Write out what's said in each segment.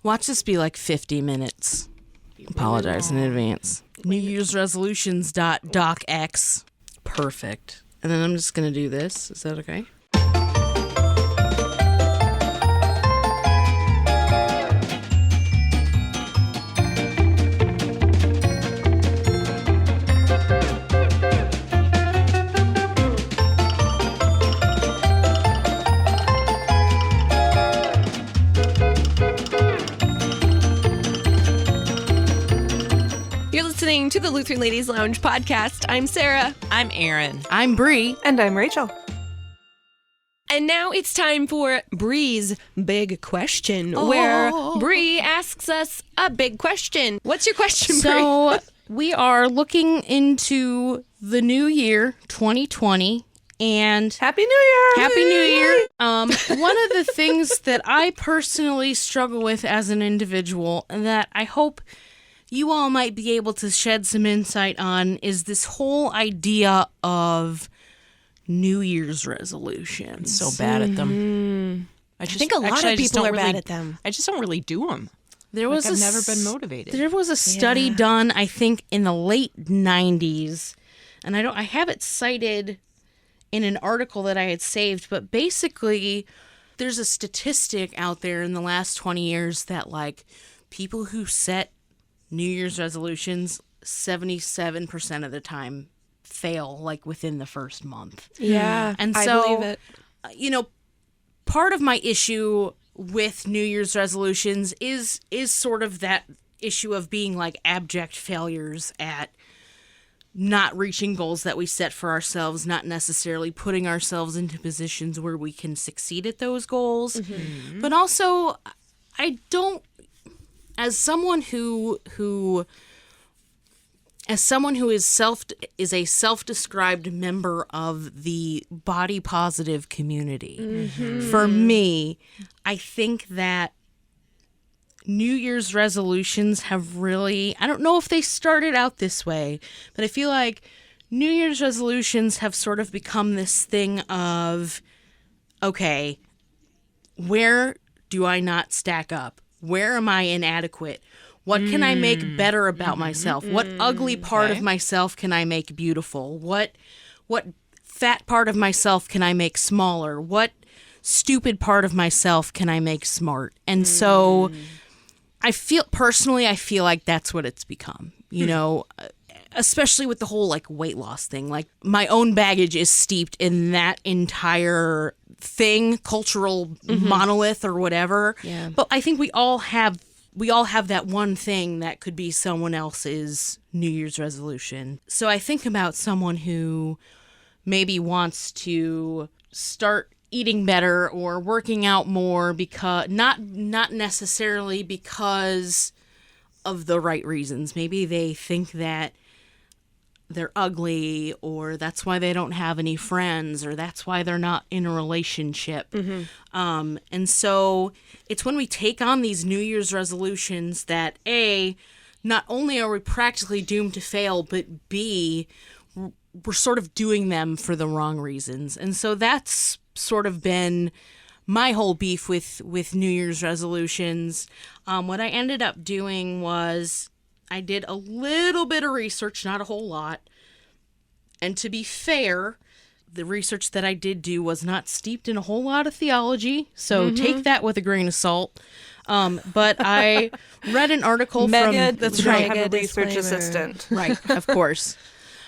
Watch this be like 50 minutes. Apologize in advance. New Year's resolutions.docx. Perfect. And then I'm just going to do this. Is that okay? Listening to the Lutheran Ladies Lounge podcast. I'm Sarah. I'm Erin. I'm Bree. And I'm Rachel. And now it's time for Bree's Big Question, where Bree asks us a big question. What's your question, Bree? So we are looking into the new year, 2020, and Happy New Year! Happy New Year! One of the things that I personally struggle with as an individual, and that I hope you all might be able to shed some insight on, is this whole idea of New Year's resolutions. So bad at them. I think a lot of people are bad at them. I just don't really do them. I've never been motivated. There was a study done, I think, in the late 90s, and I have it cited in an article that I had saved, but basically there's a statistic out there in the last 20 years that, like, people who set New Year's resolutions, 77% of the time fail, like, within the first month. Yeah, and so, I believe it. Part of my issue with New Year's resolutions is sort of that issue of being, like, abject failures at not reaching goals that we set for ourselves, not necessarily putting ourselves into positions where we can succeed at those goals. Mm-hmm. But also, I don't, as someone who is a self-described member of the body positive community, for me, I think that New Year's resolutions have really, I don't know if they started out this way, but I feel like New Year's resolutions have sort of become this thing of, okay, where do I not stack up? Where am I inadequate? What can I make better about myself? What ugly part of myself can I make beautiful? What fat part of myself can I make smaller? What stupid part of myself can I make smart? And so I feel like that's what it's become, especially with the whole, like, weight loss thing. Like, my own baggage is steeped in that entire thing, cultural monolith or whatever. Yeah. But I think we all have that one thing that could be someone else's New Year's resolution. So I think about someone who maybe wants to start eating better or working out more, because not necessarily because of the right reasons. Maybe they think that they're ugly, or that's why they don't have any friends, or that's why they're not in a relationship. And so it's when we take on these New Year's resolutions that, A, not only are we practically doomed to fail, but B, we're sort of doing them for the wrong reasons. And so that's sort of been my whole beef with New Year's resolutions. What I ended up doing was I did a little bit of research, not a whole lot. And to be fair, the research that I did do was not steeped in a whole lot of theology, so take that with a grain of salt. But I read an article Megan, from... That's right. I have a research assistant. Right, of course.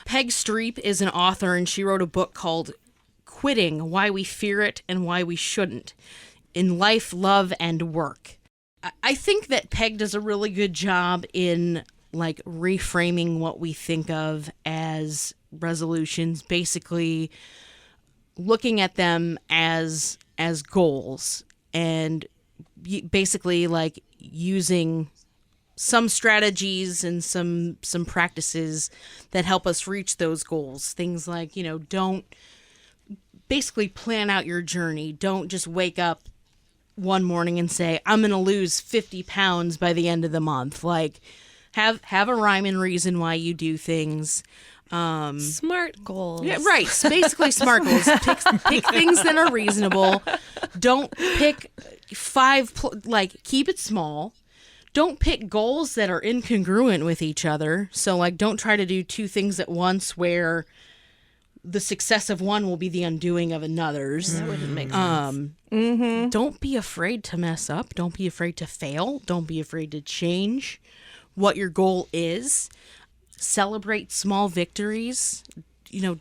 Peg Streep is an author, and she wrote a book called Quitting: Why We Fear It and Why We Shouldn't, in Life, Love, and Work. I think that Peg does a really good job in, like, reframing what we think of as resolutions, basically looking at them as goals, and basically, like, using some strategies and some practices that help us reach those goals. Things like, don't basically plan out your journey. Don't just wake up one morning and say, I'm going to lose 50 pounds by the end of the month. Like, have a rhyme and reason why you do things. Smart goals. Yeah, right. Basically smart goals. Pick things that are reasonable. Don't pick keep it small. don't pick goals that are incongruent with each other. So, like, don't try to do two things at once where the success of one will be the undoing of another's. That wouldn't make sense. Don't be afraid to mess up. Don't be afraid to fail. Don't be afraid to change what your goal is. Celebrate small victories.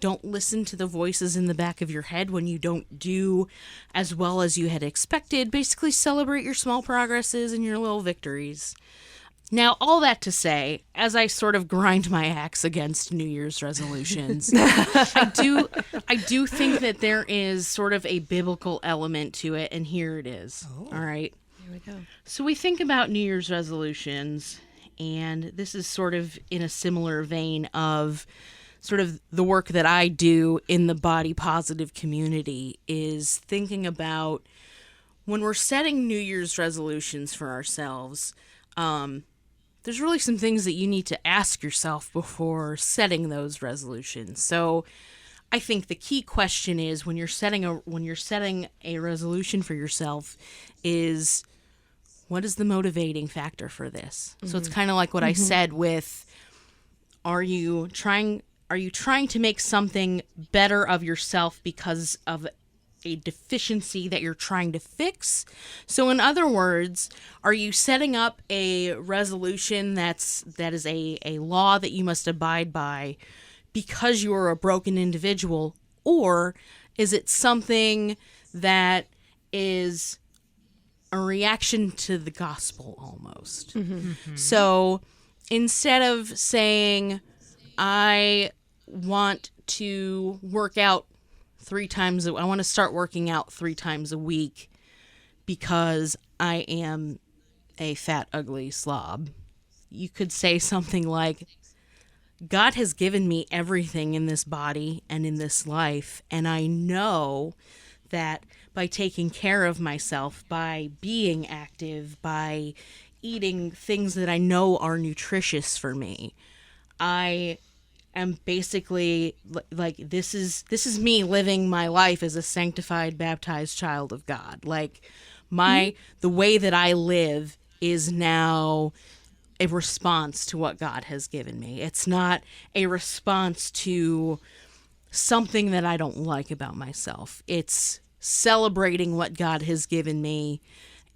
Don't listen to the voices in the back of your head when you don't do as well as you had expected. Basically, celebrate your small progresses and your little victories. Now, all that to say, as I sort of grind my axe against New Year's resolutions, I do think that there is sort of a biblical element to it, and here it is. Oh. All right. Here we go. So we think about New Year's resolutions, and this is sort of in a similar vein of sort of the work that I do in the body positive community, is thinking about when we're setting New Year's resolutions for ourselves. There's really some things that you need to ask yourself before setting those resolutions. So I think the key question is when you're setting a resolution for yourself is, what is the motivating factor for this? So it's kind of like what I said with, are you trying to make something better of yourself because of a deficiency that you're trying to fix? So in other words, are you setting up a resolution that is a law that you must abide by because you are a broken individual, or is it something that is a reaction to the gospel almost? So instead of saying, I want to work out I want to start working out 3 times a week because I am a fat, ugly slob. You could say something like, God has given me everything in this body and in this life, and I know that by taking care of myself, by being active, by eating things that I know are nutritious for me, I am basically like, this is me living my life as a sanctified, baptized child of God. Like, the way that I live is now a response to what God has given me. It's not a response to something that I don't like about myself. It's celebrating what God has given me.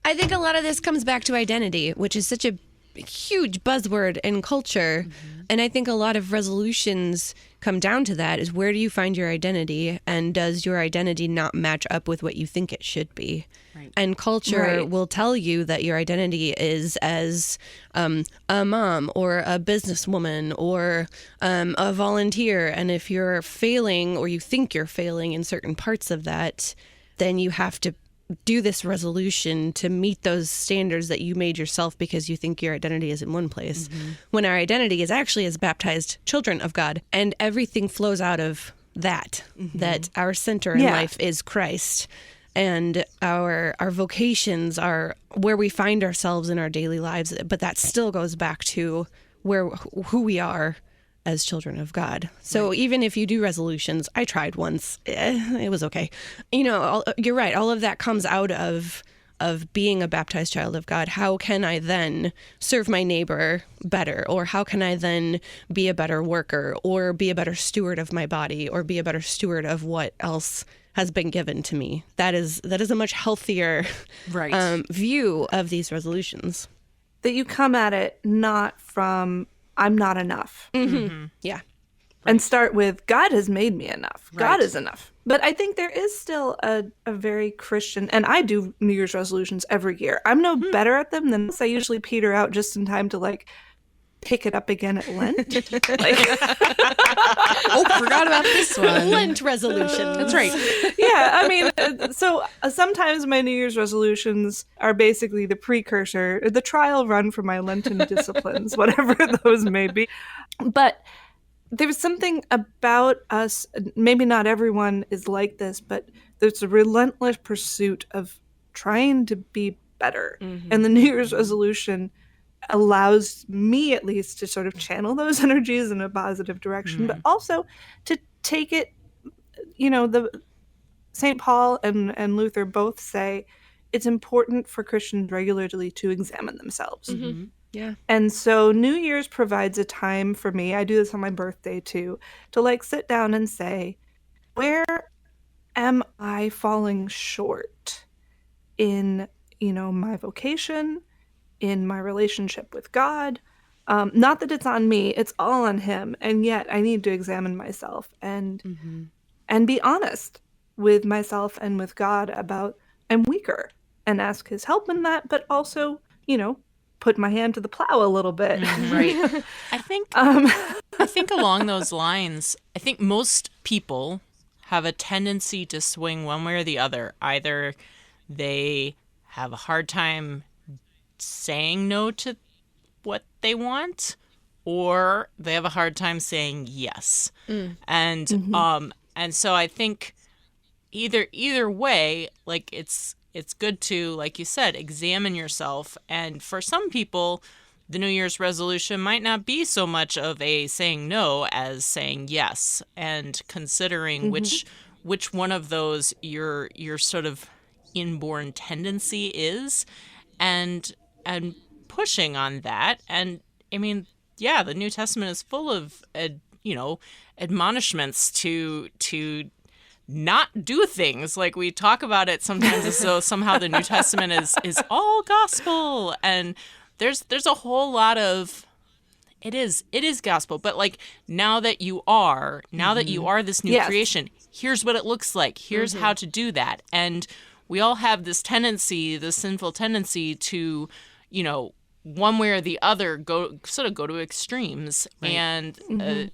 I think a lot of this comes back to identity, which is such a huge buzzword in culture. And I think a lot of resolutions come down to that, is where do you find your identity, and does your identity not match up with what you think it should be? Right. And culture will tell you that your identity is as a mom or a businesswoman or a volunteer. And if you're failing, or you think you're failing in certain parts of that, then you have to do this resolution to meet those standards that you made yourself because you think your identity is in one place, when our identity is actually as baptized children of God, and everything flows out of that, that our center in life is Christ, and our vocations are where we find ourselves in our daily lives, but that still goes back to who we are as children of God. So even if you do resolutions, I tried once, it was okay. You're right. All of that comes out of being a baptized child of God. How can I then serve my neighbor better? Or how can I then be a better worker, or be a better steward of my body, or be a better steward of what else has been given to me? That is a much healthier view of these resolutions. That you come at it not from, I'm not enough. Yeah. And start with, God has made me enough. God is enough. But I think there is still a very Christian, and I do New Year's resolutions every year. I'm no better at them than this. I usually peter out just in time to pick it up again at Lent. Forgot about this one. Lent resolution. That's right. Yeah, I mean, so sometimes my New Year's resolutions are basically the precursor, the trial run for my Lenten disciplines, whatever those may be. But there's something about us, maybe not everyone is like this, but there's a relentless pursuit of trying to be better. And the New Year's resolution allows me, at least, to sort of channel those energies in a positive direction, but also to take it, the St. Paul and Luther both say, it's important for Christians regularly to examine themselves. Yeah. And so New Year's provides a time for me, I do this on my birthday too, to like sit down and say, where am I falling short in, my vocation, in my relationship with God? Not that it's on me, it's all on him. And yet I need to examine myself and be honest with myself and with God about I'm weaker and ask his help in that, but also, put my hand to the plow a little bit. Right. I think along those lines, I think most people have a tendency to swing one way or the other. Either they have a hard time saying no to what they want, or they have a hard time saying yes. And so I think either way, like it's good to, like you said, examine yourself. And for some people, the New Year's resolution might not be so much of a saying no as saying yes, and considering which one of those your sort of inborn tendency is, and pushing on that. And I mean, yeah, the New Testament is full of admonishments to not do things. Like, we talk about it sometimes as though somehow the New Testament is all gospel, and there's a whole lot of it is gospel, but like, now that you are this new creation, here's what it looks like, here's how to do that. And we all have this sinful tendency to, one way or the other go to extremes, right. And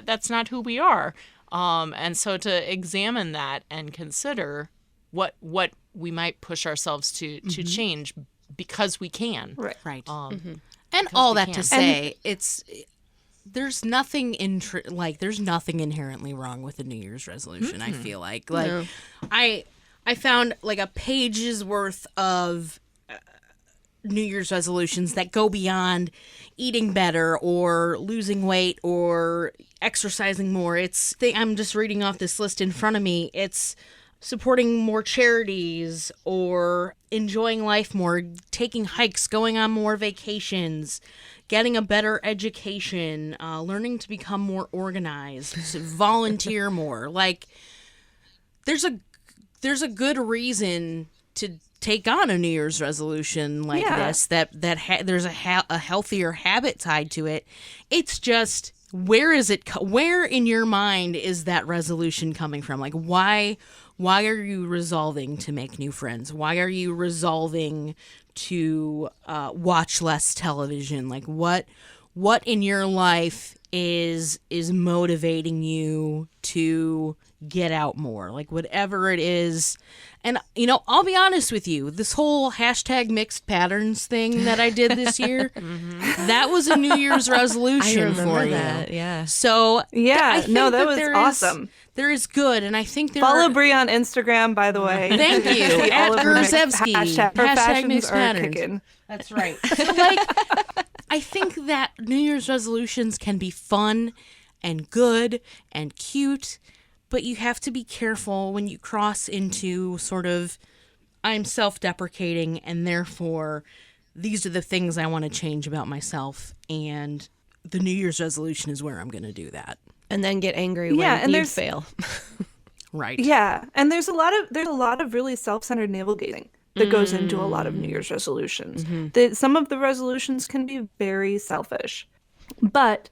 that's not who we are. And so to examine that and consider what we might push ourselves to change, because we can. Right. And all that to say, there's nothing inherently wrong with a New Year's resolution. I feel like no. I found like a page's worth of New Year's resolutions that go beyond eating better or losing weight or exercising more. I'm just reading off this list in front of me. It's supporting more charities or enjoying life more, taking hikes, going on more vacations, getting a better education, learning to become more organized, volunteer more. Like, there's a good reason to take on a New Year's resolution like this, there's a healthier habit tied to it. It's just, where in your mind is that resolution coming from? Like, why are you resolving to make new friends? Why are you resolving to watch less television? Like, what in your life is motivating you to get out more? Like, whatever it is. And, I'll be honest with you, this whole #mixed patterns thing that I did this year, that was a New Year's resolution for you. That, yeah. So, that was awesome. There is good, and I think follow Brie on Instagram, by the way. Thank you. At Gurzewski. #fashions mixed are patterns. kicking. That's right. So, I think that New Year's resolutions can be fun and good and cute, but you have to be careful when you cross into sort of, I'm self-deprecating, and therefore these are the things I want to change about myself, and the New Year's resolution is where I'm going to do that. And then get angry when you fail. Right. Yeah, and there's a lot of really self-centered navel-gazing that goes into a lot of New Year's resolutions. Some of the resolutions can be very selfish, but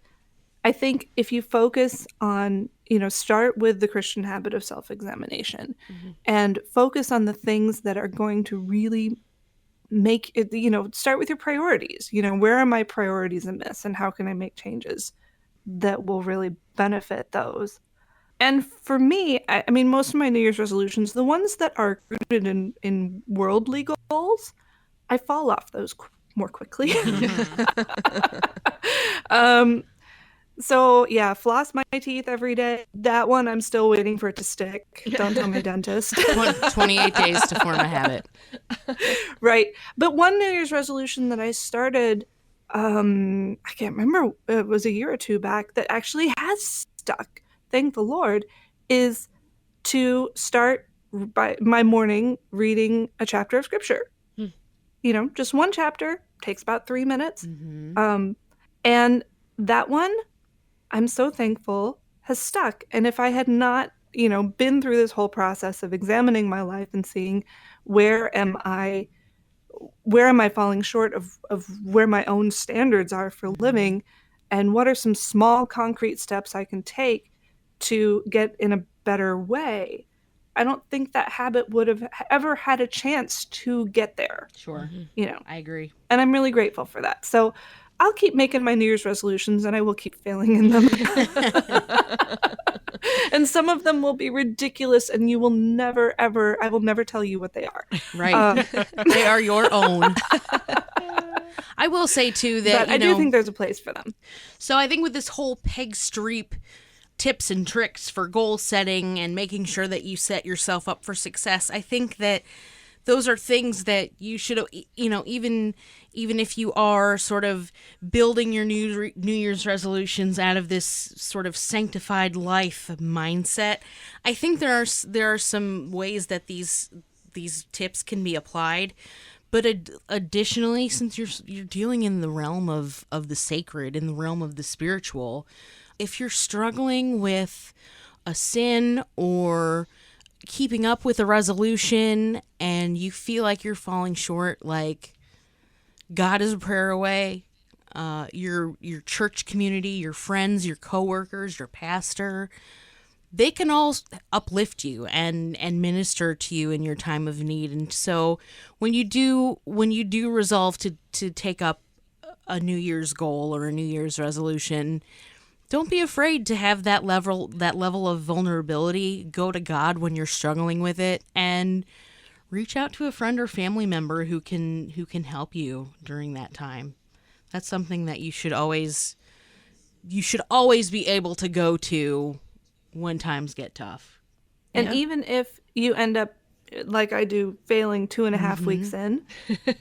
I think if you focus on, start with the Christian habit of self-examination and focus on the things that are going to really make it, start with your priorities. Where are my priorities amiss, and how can I make changes that will really benefit those? And for me, I mean, most of my New Year's resolutions, the ones that are rooted in worldly goals, I fall off those more quickly. So yeah, floss my teeth every day. That one, I'm still waiting for it to stick. Don't tell my dentist. 28 days to form a habit. Right. But one New Year's resolution that I started, I can't remember, it was a year or two back, that actually has stuck, thank the Lord, is to start by my morning reading a chapter of scripture. Just one chapter, takes about 3 minutes. And that one, I'm so thankful, has stuck. And if I had not, been through this whole process of examining my life and seeing where am I falling short of where my own standards are for living, and what are some small concrete steps I can take to get in a better way, I don't think that habit would have ever had a chance to get there. Sure. I agree. And I'm really grateful for that. So I'll keep making my New Year's resolutions, and I will keep failing in them. And some of them will be ridiculous, and you will never, ever, I will never tell you what they are. Right. They are your own. I will say, too, that, but I do think there's a place for them. So I think with this whole Peg Streep tips and tricks for goal setting and making sure that you set yourself up for success, I think that those are things that you should, even if you are sort of building your New Year's resolutions out of this sort of sanctified life mindset, I think there are some ways that these tips can be applied. But additionally, since you're dealing in the realm of the sacred, in the realm of the spiritual, if you're struggling with a sin or keeping up with a resolution and you feel like you're falling short, like God is a prayer away, your church community, your friends, your coworkers, your pastor, they can all uplift you and minister to you in your time of need. And so when you do resolve to take up a New Year's goal or a New Year's resolution, don't be afraid to have that level of vulnerability. Go to God when you're struggling with it, and reach out to a friend or family member who can help you during that time. That's something that you should always be able to go to when times get tough. And even if you end up, like I do, failing 2.5 weeks in,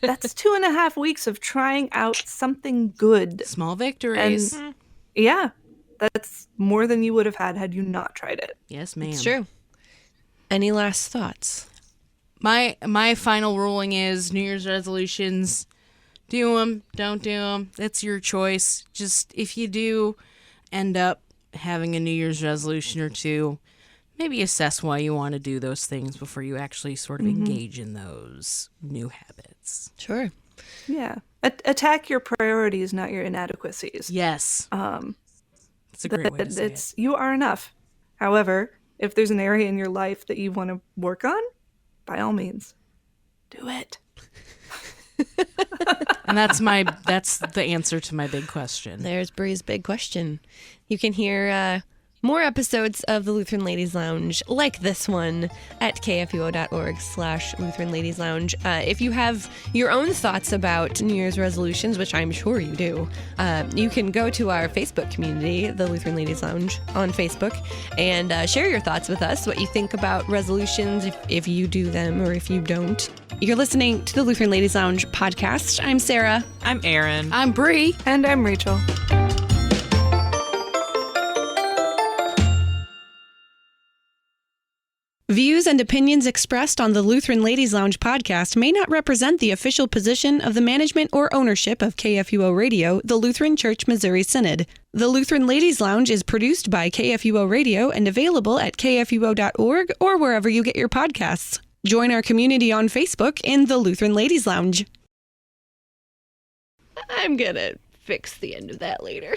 that's 2.5 weeks of trying out something good. Small victories. And yeah, that's more than you would have had you not tried it. Yes, ma'am. It's true. Any last thoughts? My final ruling is New Year's resolutions, do them, don't do them. That's your choice. Just if you do end up having a New Year's resolution or two, maybe assess why you want to do those things before you actually sort of engage in those new habits. Sure. Yeah. Attack your priorities, not your inadequacies. Yes. It's a great way to say it. You are enough. However, if there's an area in your life that you want to work on, by all means, do it. And that's the answer to my big question. There's Bree's big question. You can hear more episodes of the Lutheran Ladies Lounge like this one at kfuo.org/Lutheran Ladies Lounge. If you have your own thoughts about New Year's resolutions, which I'm sure you do, you can go to our Facebook community, the Lutheran Ladies Lounge on Facebook, and share your thoughts with us, what you think about resolutions, if you do them or if you don't. You're listening to the Lutheran Ladies Lounge podcast. I'm Sarah. I'm Erin. I'm Bree. And I'm Rachel. Views and opinions expressed on the Lutheran Ladies Lounge podcast may not represent the official position of the management or ownership of KFUO Radio, the Lutheran Church Missouri Synod. The Lutheran Ladies Lounge is produced by KFUO Radio and available at kfuo.org or wherever you get your podcasts. Join our community on Facebook in the Lutheran Ladies Lounge. I'm gonna fix the end of that later.